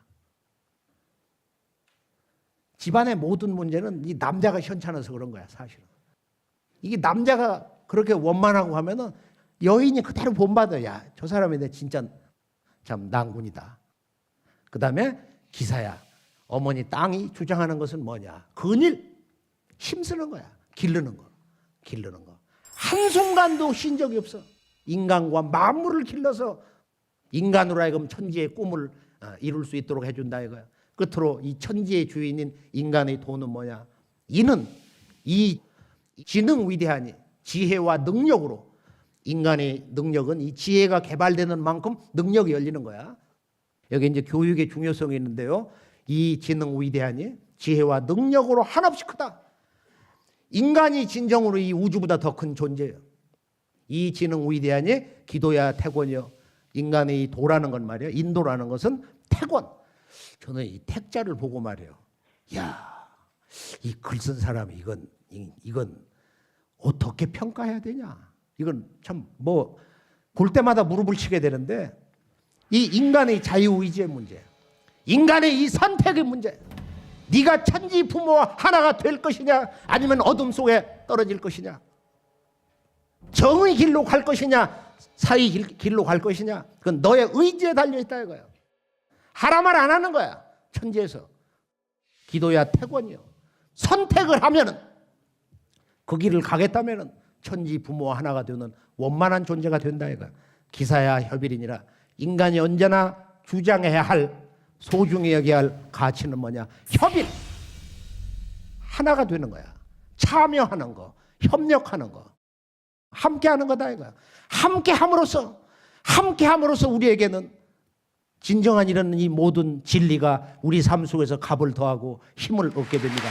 집안의 모든 문제는 이 남자가 현찮아서 그런 거야, 사실은. 이게 남자가 그렇게 원만하고 하면은 여인이 그대로 본받아야 저 사람이 내 진짜 참 낭군이다. 그 다음에 기사야. 어머니 땅이 주장하는 것은 뭐냐? 근일, 힘쓰는 거야. 기르는 거. 한순간도 쉰 적이 없어. 인간과 만물을 길러서 인간으로 하여금 천지의 꿈을 이룰 수 있도록 해준다 이거야. 끝으로 이 천지의 주인인 인간의 도는 뭐냐? 이는 이 지능 위대하니 지혜와 능력으로, 인간의 능력은 이 지혜가 개발되는 만큼 능력이 열리는 거야. 여기 이제 교육의 중요성이 있는데요. 이 지능 위대하니 지혜와 능력으로 한없이 크다. 인간이 진정으로 이 우주보다 더 큰 존재예요. 이 지능 위대하니 기도야 태권이요. 인간의 이 도라는 건 말이에요. 인도라는 것은 태권. 저는 이 택자를 보고 말이에요. 야, 이 글 쓴 사람이 이건 어떻게 평가해야 되냐? 이건 참 뭐 볼 때마다 무릎을 치게 되는데 이 인간의 자유의지의 문제, 인간의 이 선택의 문제. 네가 천지 부모와 하나가 될 것이냐, 아니면 어둠 속에 떨어질 것이냐, 정의 길로 갈 것이냐, 사의 길로 갈 것이냐, 그건 너의 의지에 달려있다 이거야. 하라 말 안 하는 거야. 천지에서. 기도야 태권이요. 선택을 하면은, 그 길을 가겠다면은 천지 부모와 하나가 되는 원만한 존재가 된다 이거야. 기사야 협일이니라. 인간이 언제나 주장해야 할, 소중히 여겨야 할 가치는 뭐냐? 협일. 하나가 되는 거야. 참여하는 거, 협력하는 거, 함께하는 거다 이거야. 함께함으로써 우리에게는 진정한 이런 이 모든 진리가 우리 삶 속에서 값을 더하고 힘을 얻게 됩니다.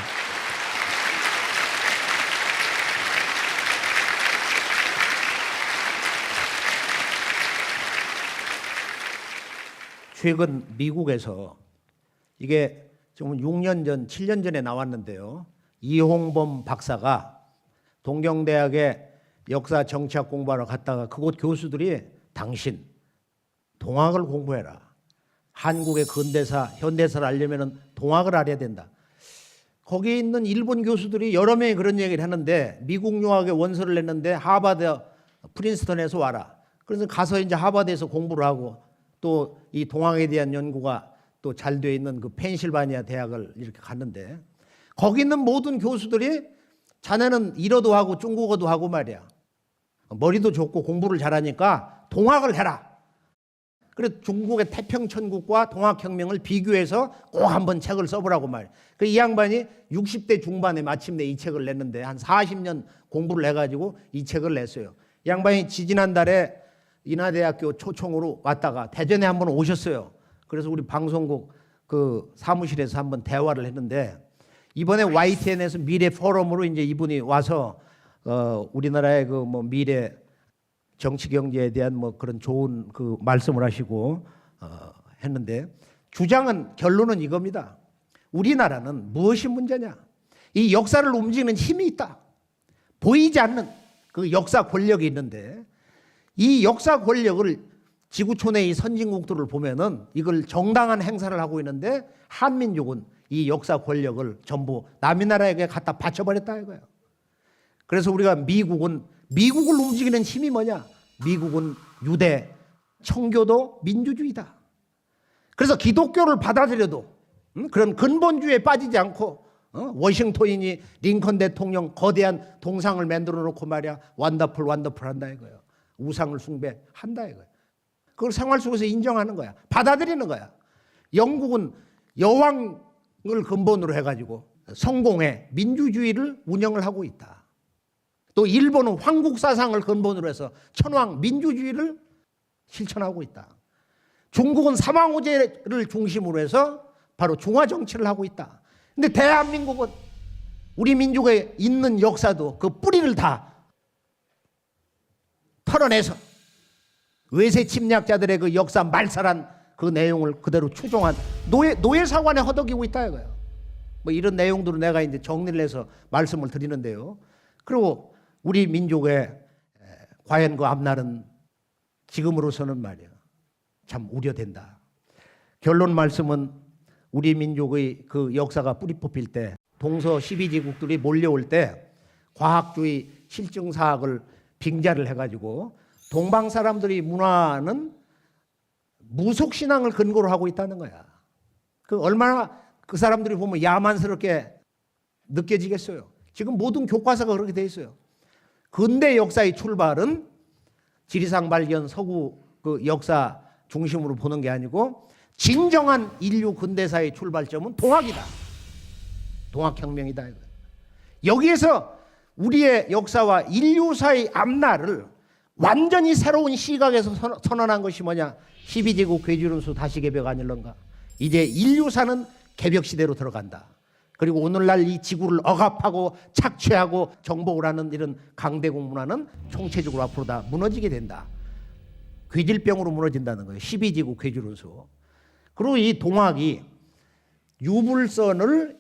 최근 미국에서 이게 좀 6년 전, 7년 전에 나왔는데요. 이홍범 박사가 동경대학에 역사 정치학 공부하러 갔다가 그곳 교수들이 당신 동학을 공부해라. 한국의 근대사, 현대사를 알려면 동학을 알아야 된다. 거기에 있는 일본 교수들이 여러 명이 그런 얘기를 하는데 미국 유학에 원서를 냈는데 하버드, 프린스턴에서 와라. 그래서 가서 이제 하버드에서 공부를 하고 또 이 동학에 대한 연구가 또 잘 돼 있는 그 펜실바니아 대학을 이렇게 갔는데 거기 있는 모든 교수들이 자네는 일어도 하고 중국어도 하고 말이야. 머리도 좋고 공부를 잘하니까 동학을 해라. 그래서 중국의 태평천국과 동학혁명을 비교해서 꼭 한번 책을 써보라고 말이야. 그 이 양반이 60대 중반에 마침내 이 책을 냈는데 한 40년 공부를 해가지고 이 책을 냈어요. 이 양반이 지지난달에 인하대학교 초청으로 왔다가 대전에 한번 오셨어요. 그래서 우리 방송국 그 사무실에서 한번 대화를 했는데 이번에 YTN에서 미래 포럼으로 이제 이분이 와서 우리나라의 그 뭐 미래 정치 경제에 대한 뭐 그런 좋은 그 말씀을 하시고 했는데 주장은 결론은 이겁니다. 우리나라는 무엇이 문제냐? 이 역사를 움직이는 힘이 있다. 보이지 않는 그 역사 권력이 있는데 이 역사 권력을 지구촌의 이 선진국들을 보면은 이걸 정당한 행사를 하고 있는데 한민족은 이 역사 권력을 전부 남의 나라에게 갖다 바쳐버렸다 이거예요. 그래서 우리가 미국을 움직이는 힘이 뭐냐? 미국은 유대, 청교도, 민주주의다. 그래서 기독교를 받아들여도 그런 근본주의에 빠지지 않고 워싱턴이니 링컨 대통령 거대한 동상을 만들어 놓고 말이야 완더풀 한다 이거예요. 우상을 숭배한다 이거예요. 그걸 생활 속에서 인정하는 거야. 받아들이는 거야. 영국은 여왕을 근본으로 해가지고 성공의 민주주의를 운영을 하고 있다. 또 일본은 황국사상을 근본으로 해서 천황 민주주의를 실천하고 있다. 중국은 사망후제를 중심으로 해서 바로 중화정치를 하고 있다. 근데 대한민국은 우리 민족에 있는 역사도 그 뿌리를 다 털어내서 외세 침략자들의 그 역사 말살한 그 내용을 그대로 추종한 노예사관에 허덕이고 있다 이거예요. 뭐 이런 내용들을 내가 이제 정리를 해서 말씀을 드리는데요. 그리고 우리 민족의 과연 그 앞날은 지금으로서는 말이야 참 우려된다. 결론 말씀은 우리 민족의 그 역사가 뿌리 뽑힐 때 동서 12지국들이 몰려올 때 과학주의 실증사학을 빙자를 해가지고 동방 사람들이 문화는 무속신앙을 근거로 하고 있다는 거야. 그 얼마나 그 사람들이 보면 야만스럽게 느껴지겠어요. 지금 모든 교과서가 그렇게 돼 있어요. 근대 역사의 출발은 지리산 발견 서구 그 역사 중심으로 보는 게 아니고 진정한 인류 근대사의 출발점은 동학이다. 동학혁명이다. 여기에서 우리의 역사와 인류사의 앞날을 완전히 새로운 시각에서 선언한 것이 뭐냐? 12제국 괴주론수 다시 개벽 아닐런가? 이제 인류사는 개벽 시대로 들어간다. 그리고 오늘날 이 지구를 억압하고 착취하고 정복을 하는 이런 강대국 문화는 총체적으로 앞으로 다 무너지게 된다. 괴질병으로 무너진다는 거예요. 12지구 괴주론수. 그리고 이 동학이 유불선을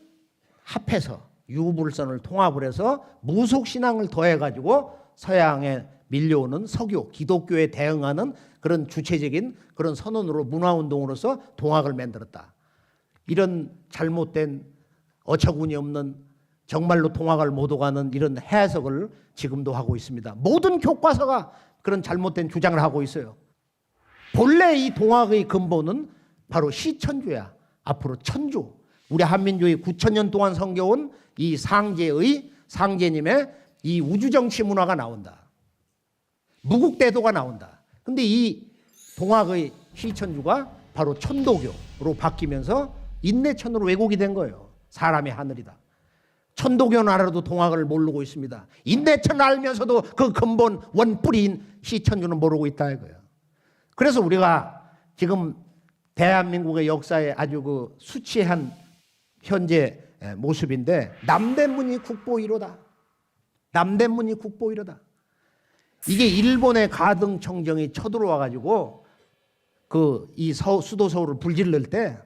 합해서 유불선을 통합을 해서 무속신앙을 더해가지고 서양에 밀려오는 서교, 기독교에 대응하는 그런 주체적인 그런 선언으로 문화운동으로서 동학을 만들었다. 이런 잘못된 어처구니 없는 정말로 동학을 못 오가는 이런 해석을 지금도 하고 있습니다. 모든 교과서가 그런 잘못된 주장을 하고 있어요. 본래 이 동학의 근본은 바로 시천주야. 앞으로 천주. 우리 한민족이 9,000년 동안 섬겨온 이 상제님의 이 우주정치 문화가 나온다. 무국대도가 나온다. 근데 이 동학의 시천주가 바로 천도교로 바뀌면서 인내천으로 왜곡이 된 거예요. 사람의 하늘이다. 천도교는 알아도 동학을 모르고 있습니다. 인내천을 알면서도 그 근본 원뿌리인 시천주는 모르고 있다 이거예요. 그래서 우리가 지금 대한민국의 역사에 아주 그 수치한 현재 모습인데 남대문이 국보 1호다. 남대문이 국보 1호다. 이게 일본의 가등청정이 쳐들어와 가지고 그 이 수도 서울을 불질를 때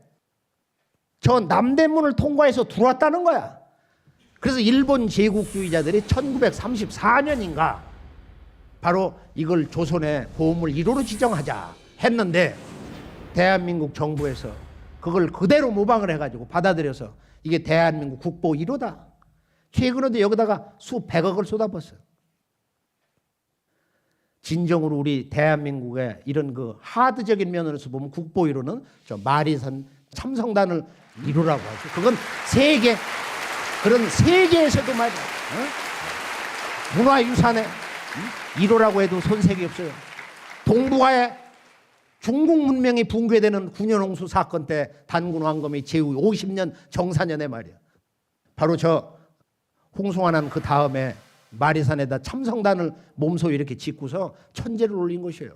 저 남대문을 통과해서 들어왔다는 거야. 그래서 일본 제국주의자들이 1934년인가 바로 이걸 조선의 보물 1호로 지정하자 했는데 대한민국 정부에서 그걸 그대로 모방을 해가지고 받아들여서 이게 대한민국 국보 1호다. 최근에도 여기다가 수백억을 쏟아붓어요. 진정으로 우리 대한민국의 이런 그 하드적인 면으로서 보면 국보 1호는 저 마리산 참성단을 1호라고 하죠. 그건 그런 세계에서도 말이야. 문화유산의 1호라고 해도 손색이 없어요. 동북아에 중국 문명이 붕괴되는 9년 홍수 사건 때 단군 왕검이 제후 50년 정사년에 말이야. 바로 저 홍송하는 그 다음에 마리산에다 참성단을 몸소 이렇게 짓고서 천재를 올린 것이에요.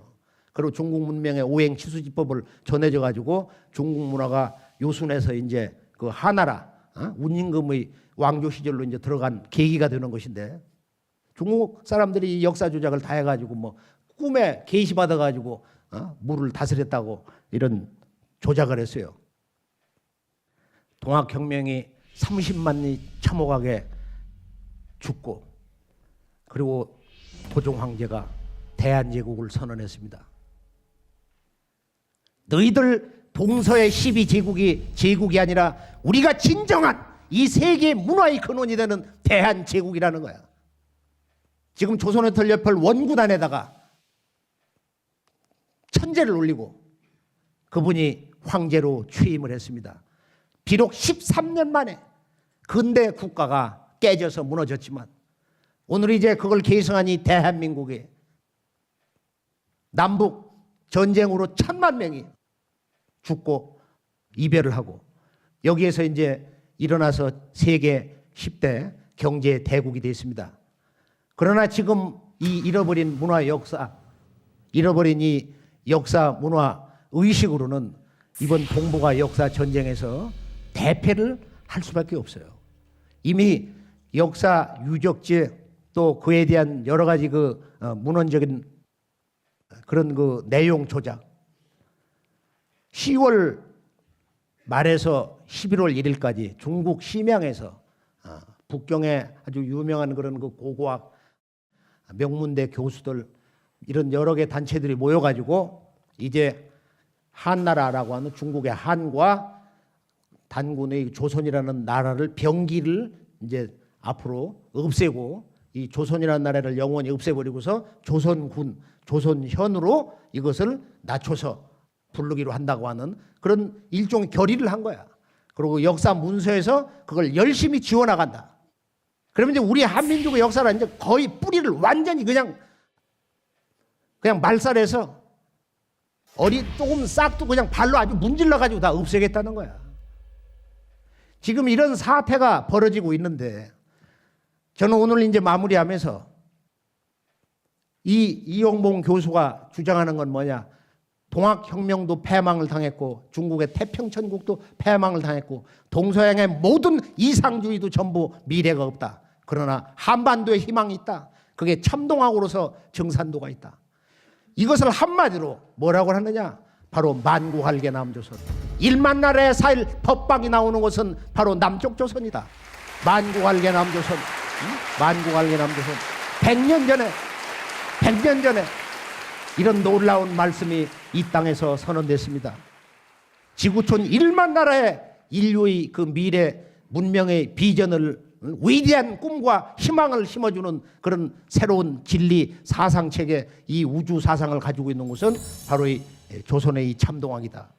그리고 중국 문명의 오행 치수지법을 전해져 가지고 중국 문화가 요순에서 이제 그 하나라 운임금의 왕조 시절로 이제 들어간 계기가 되는 것인데, 중국 사람들이 이 역사 조작을 다 해가지고 뭐 꿈에 계시 받아가지고 물을 다스렸다고 이런 조작을 했어요. 동학혁명이 30만이 참혹하게 죽고, 그리고 도종 황제가 대한제국을 선언했습니다. 너희들 동서의 12제국이 제국이 아니라 우리가 진정한 이 세계 문화의 근원이 되는 대한제국이라는 거야. 지금 조선해설협회 원구단에다가 천재를 올리고 그분이 황제로 취임을 했습니다. 비록 13년 만에 근대 국가가 깨져서 무너졌지만 오늘 이제 그걸 계승하니 대한민국이 남북 전쟁으로 1000만 명이 죽고 이별을 하고, 여기에서 이제 일어나서 세계 10대 경제 대국이 됐습니다. 그러나 지금 이 잃어버린 문화 역사, 잃어버린 이 역사 문화 의식으로는 이번 동북아 역사 전쟁에서 대패를 할 수밖에 없어요. 이미 역사 유적지 또 그에 대한 여러 가지 그 문헌적인 그런 그 내용 조작, 10월 말에서 11월 1일까지 중국 심양에서 북경의 아주 유명한 그런 그 고고학 명문대 교수들 이런 여러 개 단체들이 모여가지고 이제 한나라라고 하는 중국의 한과 단군의 조선이라는 나라를 병기를 이제 앞으로 없애고 이 조선이라는 나라를 영원히 없애버리고서 조선군, 조선현으로 이것을 낮춰서 부르기로 한다고 하는 그런 일종의 결의를 한 거야. 그리고 역사 문서에서 그걸 열심히 지워나간다. 그러면 이제 우리 한민족의 역사는 이제 거의 뿌리를 완전히 그냥 말살해서 조금 싹도 그냥 발로 아주 문질러가지고 다 없애겠다는 거야. 지금 이런 사태가 벌어지고 있는데 저는 오늘 이제 마무리하면서 이용봉 교수가 주장하는 건 뭐냐? 동학혁명도 패망을 당했고 중국의 태평천국도 패망을 당했고 동서양의 모든 이상주의도 전부 미래가 없다. 그러나 한반도에 희망이 있다. 그게 참동학으로서 정산도가 있다. 이것을 한마디로 뭐라고 하느냐? 바로 만국할개 남조선. 1만 나라의 사일 법방이 나오는 것은 바로 남쪽 조선이다. 만국할개 남조선. 만국할개 남조선. 100년 전에 이런 놀라운 말씀이 이 땅에서 선언됐습니다. 지구촌 1만 나라의 인류의 그 미래 문명의 비전을, 위대한 꿈과 희망을 심어주는 그런 새로운 진리 사상체계, 이 우주 사상을 가지고 있는 것은 바로 이 조선의 이 참동학이다.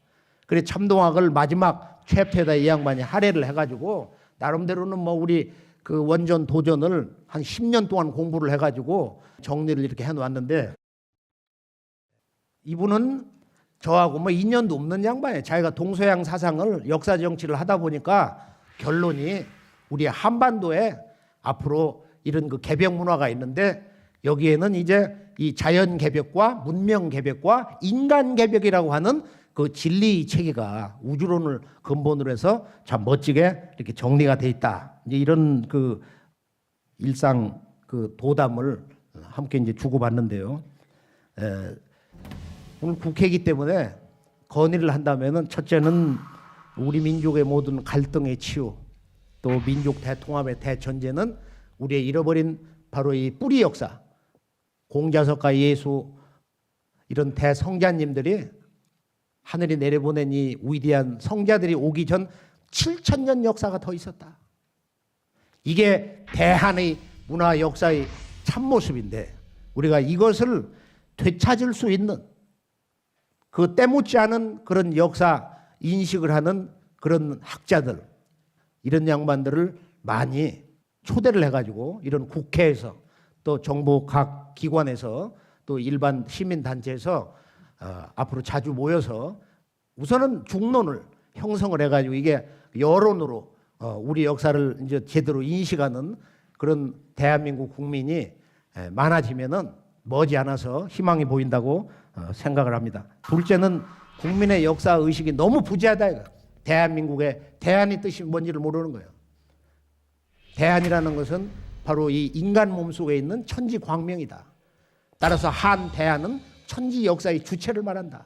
그래 참동학을 마지막 챕터에다 이 양반이 할애를 해가지고 나름대로는 뭐 우리 그 원전 도전을 한 10년 동안 공부를 해가지고 정리를 이렇게 해놓았는데, 이분은 저하고 뭐 인연도 없는 양반이에요. 자기가 동서양 사상을 역사 정치를 하다 보니까 결론이 우리 한반도에 앞으로 이런 그 개벽 문화가 있는데 여기에는 이제 이 자연 개벽과 문명 개벽과 인간 개벽이라고 하는 그 진리 체계가 우주론을 근본으로 해서 참 멋지게 이렇게 정리가 돼 있다. 이제 이런 그 일상 그 도담을 함께 이제 주고받는데요. 오늘 국회이기 때문에 건의를 한다면은 첫째는 우리 민족의 모든 갈등의 치유, 또 민족 대통합의 대전제는 우리의 잃어버린 바로 이 뿌리 역사, 공자석과 예수 이런 대성자님들이 하늘이 내려보낸 이 위대한 성자들이 오기 전 7,000년 역사가 더 있었다. 이게 대한의 문화 역사의 참모습인데 우리가 이것을 되찾을 수 있는 그 때묻지 않은 그런 역사 인식을 하는 그런 학자들, 이런 양반들을 많이 초대를 해가지고 이런 국회에서 또 정부 각 기관에서 또 일반 시민단체에서 앞으로 자주 모여서 우선은 중론을 형성을 해가지고 이게 여론으로 우리 역사를 이제 제대로 인식하는 그런 대한민국 국민이 많아지면은 머지않아서 희망이 보인다고 생각을 합니다. 둘째는 국민의 역사 의식이 너무 부재하다 이거. 대한민국의 대한이 뜻이 뭔지를 모르는 거예요. 대한이라는 것은 바로 이 인간 몸속에 있는 천지광명이다. 따라서 한 대한은 천지 역사의 주체를 말한다.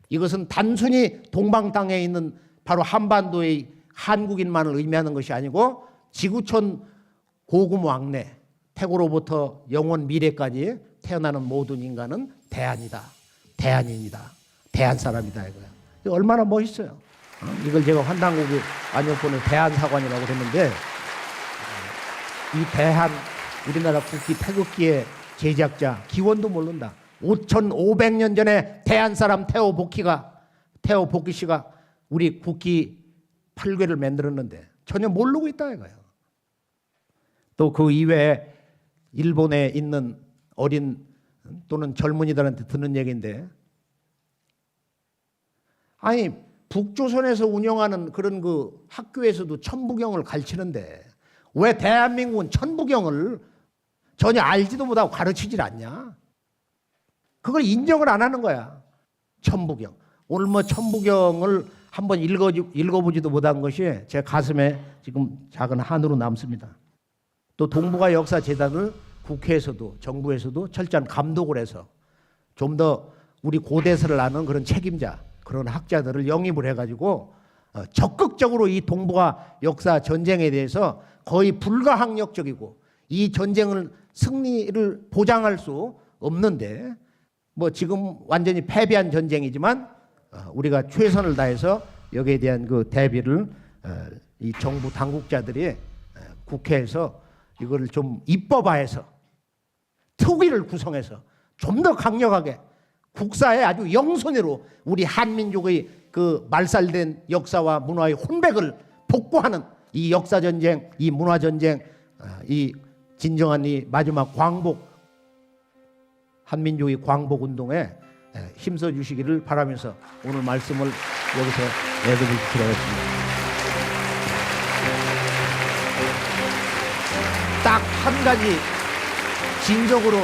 이것은 단순히 동방 땅에 있는 바로 한반도의 한국인만을 의미하는 것이 아니고 지구촌 고금 왕래 태고로부터 영원 미래까지 태어나는 모든 인간은 대한이다. 대한인이다. 대한 사람이다 이거야. 이거 얼마나 멋있어요. 이걸 제가 환단고기 안역본을 대한사관이라고 했는데 이 대한 우리나라 국기 태극기의 제작자 기원도 모른다. 5,500년 전에 대한 사람 태호 복희 씨가 우리 국기 8궤를 만들었는데 전혀 모르고 있다 이거예요. 또 그 이외에 일본에 있는 어린 또는 젊은이들한테 듣는 얘기인데 아니 북조선에서 운영하는 그런 그 학교에서도 천부경을 가르치는데 왜 대한민국은 천부경을 전혀 알지도 못하고 가르치질 않냐? 그걸 인정을 안 하는 거야. 천부경. 오늘 뭐 천부경을 한번 읽어보지도 못한 것이 제 가슴에 지금 작은 한으로 남습니다. 또 동북아 역사재단을 국회에서도 정부에서도 철저한 감독을 해서 좀 더 우리 고대사를 아는 그런 책임자, 그런 학자들을 영입을 해가지고 적극적으로 이 동북아 역사 전쟁에 대해서 거의 불가항력적이고 이 전쟁을 승리를 보장할 수 없는데 뭐 지금 완전히 패배한 전쟁이지만 우리가 최선을 다해서 여기에 대한 그 대비를 이 정부 당국자들이 국회에서 이거를 좀 입법화해서 특위를 구성해서 좀 더 강력하게 국사에 아주 영손으로 우리 한민족의 그 말살된 역사와 문화의 혼백을 복구하는 이 역사전쟁, 이 문화전쟁, 이 진정한 이 마지막 광복, 한민족의 광복 운동에 힘써 주시기를 바라면서 오늘 말씀을 여기서 내드리도록 하겠습니다. 딱 한 가지 진정으로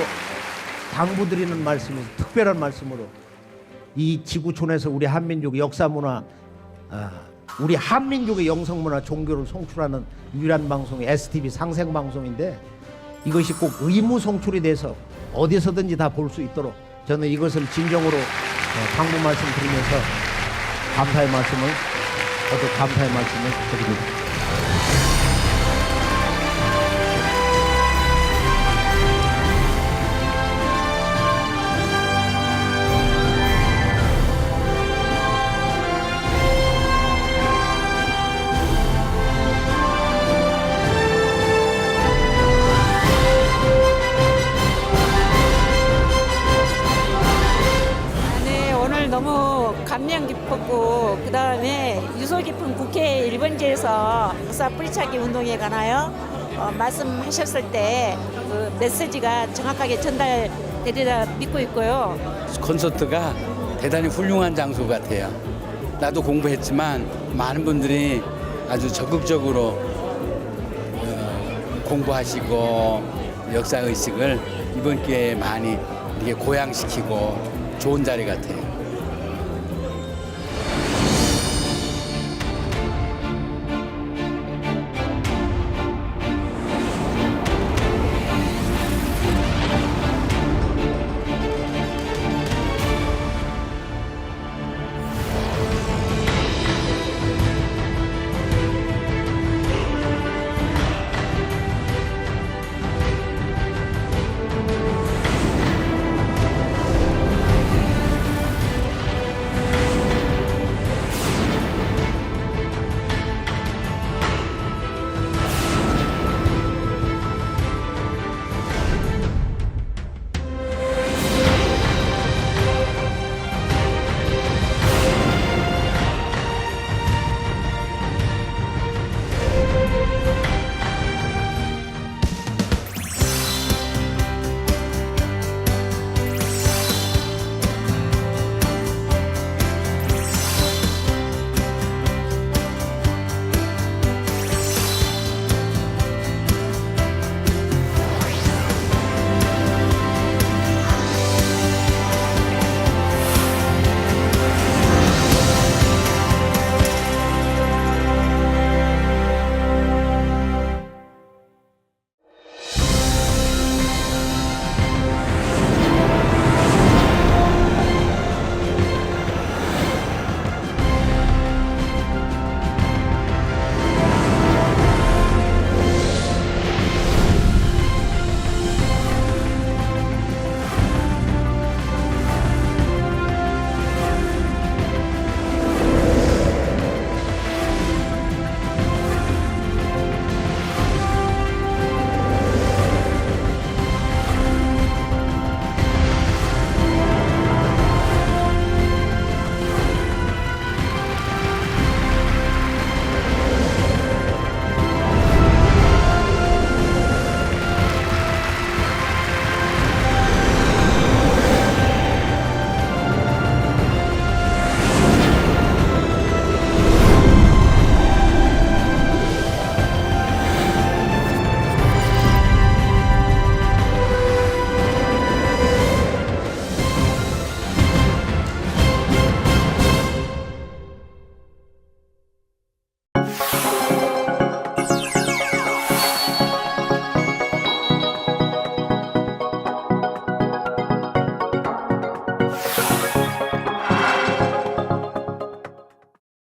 당부드리는 말씀이 특별한 말씀으로 이 지구촌에서 우리 한민족의 역사 문화, 우리 한민족의 영성 문화, 종교를 송출하는 유일한 방송이 STV 상생 방송인데 이것이 꼭 의무 송출이 돼서 어디서든지 다 볼 수 있도록 저는 이것을 진정으로 당부 말씀드리면서 감사의 말씀을 드립니다. 너무 감명 깊었고 그 다음에 유서 깊은 국회 1번지에서 역사 뿌리찾기 운동에 관하여 말씀하셨을 때 그 메시지가 정확하게 전달되리라 믿고 있고요. 콘서트가 대단히 훌륭한 장소 같아요. 나도 공부했지만 많은 분들이 아주 적극적으로 공부하시고 역사의식을 이번 기회에 많이 이렇게 고양시키고 좋은 자리 같아요.